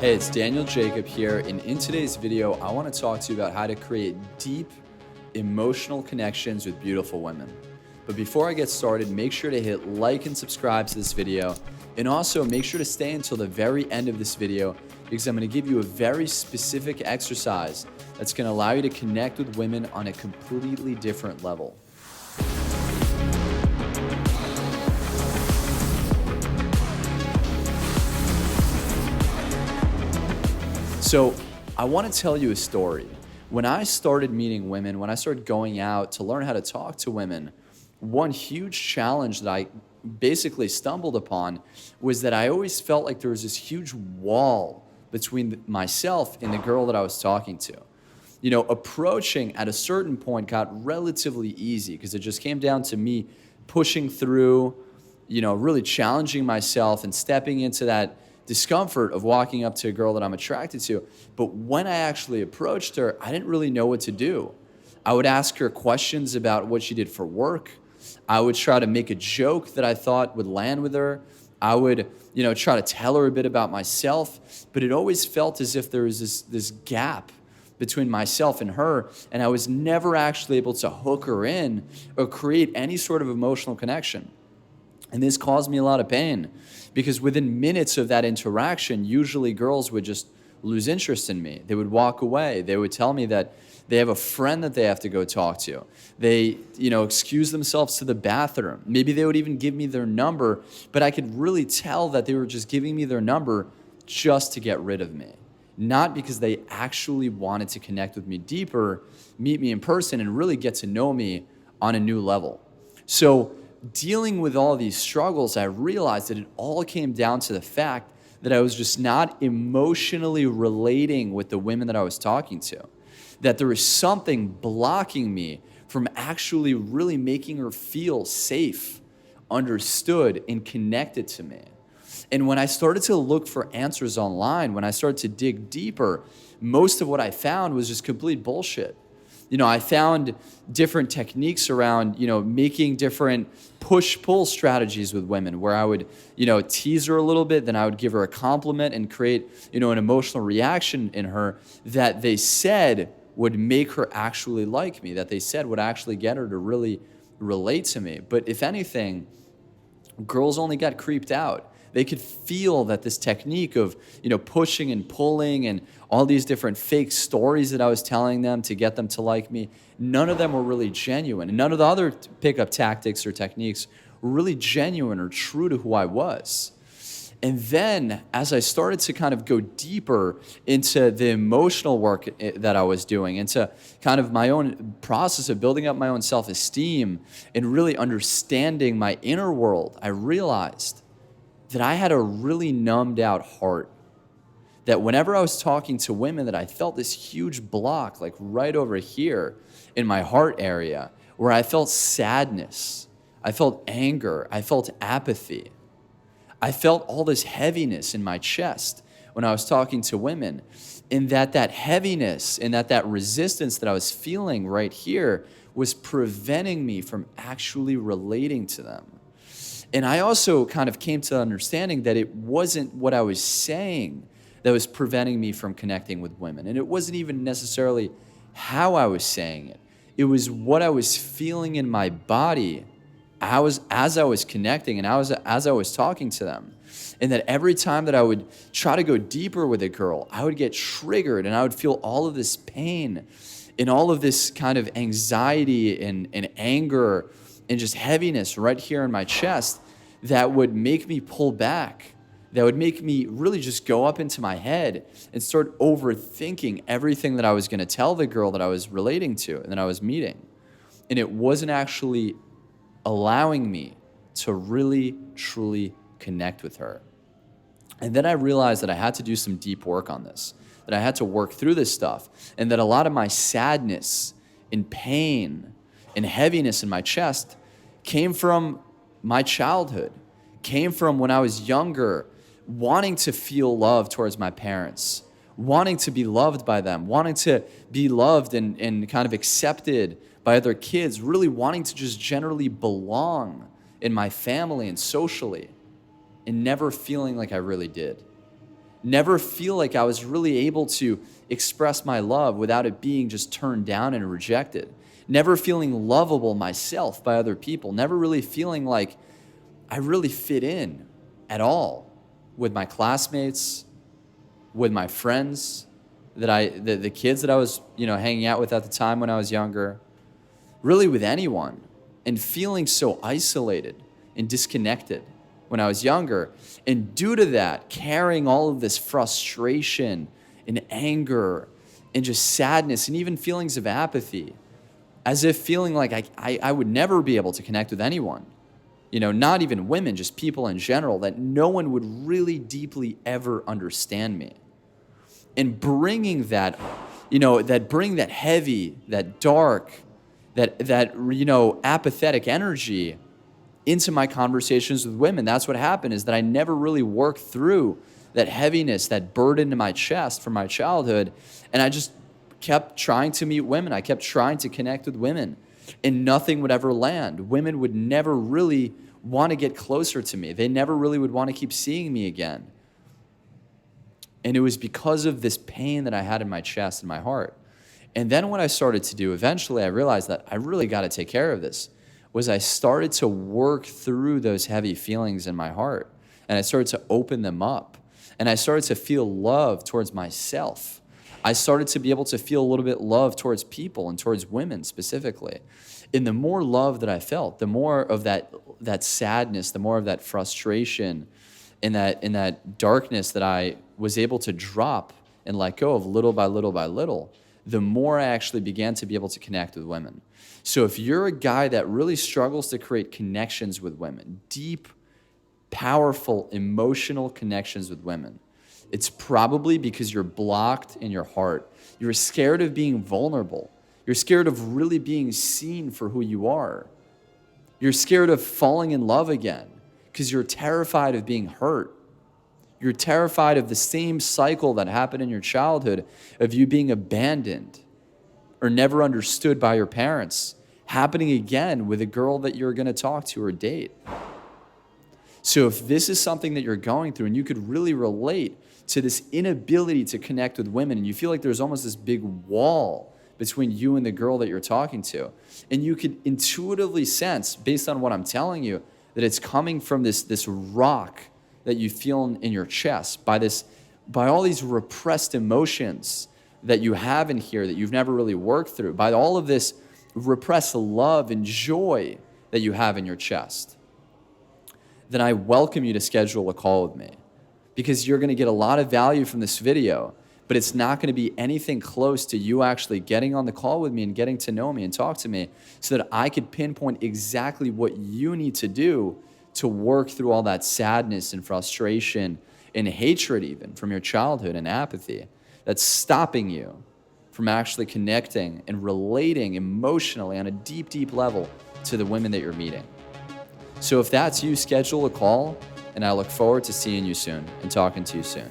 Hey, it's Daniel Jacob here, and in today's video, I want to talk to you about how to create deep, emotional connections with beautiful women. But before I get started, make sure to hit like and subscribe to this video, and also make sure to stay until the very end of this video because I'm going to give you a very specific exercise that's going to allow you to connect with women on a completely different level. So I want to tell you a story. When I started meeting women, when I started going out to learn how to talk to women, one huge challenge that I basically stumbled upon was that I always felt like there was this huge wall between myself and the girl that I was talking to. You know, approaching at a certain point got relatively easy because it just came down to me pushing through, really challenging myself and stepping into that discomfort of walking up to a girl that I'm attracted to. But when I actually approached her, I didn't really know what to do. I would ask her questions about what she did for work. I would try to make a joke that I thought would land with her. I would, try to tell her a bit about myself, but it always felt as if there was this gap between myself and her, and I was never actually able to hook her in or create any sort of emotional connection. And this caused me a lot of pain because within minutes of that interaction, usually girls would just lose interest in me. They would walk away. They would tell me that they have a friend that they have to go talk to. They, excuse themselves to the bathroom. Maybe they would even give me their number, but I could really tell that they were just giving me their number just to get rid of me. Not because they actually wanted to connect with me deeper, meet me in person, and really get to know me on a new level. So dealing with all these struggles, I realized that it all came down to the fact that I was just not emotionally relating with the women that I was talking to. That there was something blocking me from actually really making her feel safe, understood, and connected to me. And when I started to look for answers online, when I started to dig deeper, most of what I found was just complete bullshit. I found different techniques around, making different push-pull strategies with women where I would, tease her a little bit, then I would give her a compliment and create, an emotional reaction in her that they said would make her actually like me, that they said would actually get her to really relate to me. But if anything, girls only got creeped out. They could feel that this technique of, pushing and pulling and all these different fake stories that I was telling them to get them to like me, none of them were really genuine. And none of the other pickup tactics or techniques were really genuine or true to who I was. And then as I started to kind of go deeper into the emotional work that I was doing, into kind of my own process of building up my own self-esteem and really understanding my inner world, I realized that I had a really numbed out heart. That whenever I was talking to women, that I felt this huge block, like right over here in my heart area, where I felt sadness, I felt anger, I felt apathy. I felt all this heaviness in my chest when I was talking to women, and that heaviness and that resistance that I was feeling right here was preventing me from actually relating to them. And I also kind of came to the understanding that it wasn't what I was saying that was preventing me from connecting with women. And it wasn't even necessarily how I was saying it. It was what I was feeling in my body as I was connecting and as I was talking to them. And that every time that I would try to go deeper with a girl, I would get triggered and I would feel all of this pain and all of this kind of anxiety and anger and just heaviness right here in my chest that would make me pull back, that would make me really just go up into my head and start overthinking everything that I was going to tell the girl that I was relating to and that I was meeting. And it wasn't actually allowing me to really, truly connect with her. And then I realized that I had to do some deep work on this, that I had to work through this stuff, and that a lot of my sadness and pain and heaviness in my chest came from my childhood, came from when I was younger, wanting to feel love towards my parents, wanting to be loved by them, wanting to be loved and kind of accepted by other kids, really wanting to just generally belong in my family and socially, and never feeling like I really did. never feel like I was really able to express my love without it being just turned down and rejected, never feeling lovable myself by other people, never really feeling like I really fit in at all with my classmates, with my friends, the kids that I was, hanging out with at the time when I was younger, really with anyone, and feeling so isolated and disconnected when I was younger. And due to that, carrying all of this frustration and anger and just sadness and even feelings of apathy, as if feeling like I would never be able to connect with anyone, not even women, just people in general, that no one would really deeply ever understand me. And bringing that, bring that heavy, that dark, that apathetic energy into my conversations with women. That's what happened, is that I never really worked through that heaviness, that burden in my chest from my childhood. And I just kept trying to meet women. I kept trying to connect with women, and nothing would ever land. Women would never really want to get closer to me. They never really would want to keep seeing me again. And it was because of this pain that I had in my chest and my heart. And then what I started to do, eventually I realized that I really got to take care of this, was I started to work through those heavy feelings in my heart. And I started to open them up. And I started to feel love towards myself. I started to be able to feel a little bit love towards people and towards women specifically. And the more love that I felt, the more of that sadness, the more of that frustration, in that darkness that I was able to drop and let go of little by little by little, the more I actually began to be able to connect with women. So if you're a guy that really struggles to create connections with women, deep, powerful, emotional connections with women, it's probably because you're blocked in your heart. You're scared of being vulnerable. You're scared of really being seen for who you are. You're scared of falling in love again because you're terrified of being hurt. You're terrified of the same cycle that happened in your childhood of you being abandoned or never understood by your parents happening again with a girl that you're going to talk to or date. So if this is something that you're going through and you could really relate to this inability to connect with women, and you feel like there's almost this big wall between you and the girl that you're talking to, and you could intuitively sense, based on what I'm telling you, that it's coming from this rock that you feel in your chest, by all these repressed emotions that you have in here that you've never really worked through, by all of this repressed love and joy that you have in your chest, then I welcome you to schedule a call with me, because you're going to get a lot of value from this video, but it's not going to be anything close to you actually getting on the call with me and getting to know me and talk to me so that I could pinpoint exactly what you need to do to work through all that sadness and frustration and hatred even from your childhood and apathy that's stopping you from actually connecting and relating emotionally on a deep, deep level to the women that you're meeting. So if that's you, schedule a call, and I look forward to seeing you soon and talking to you soon.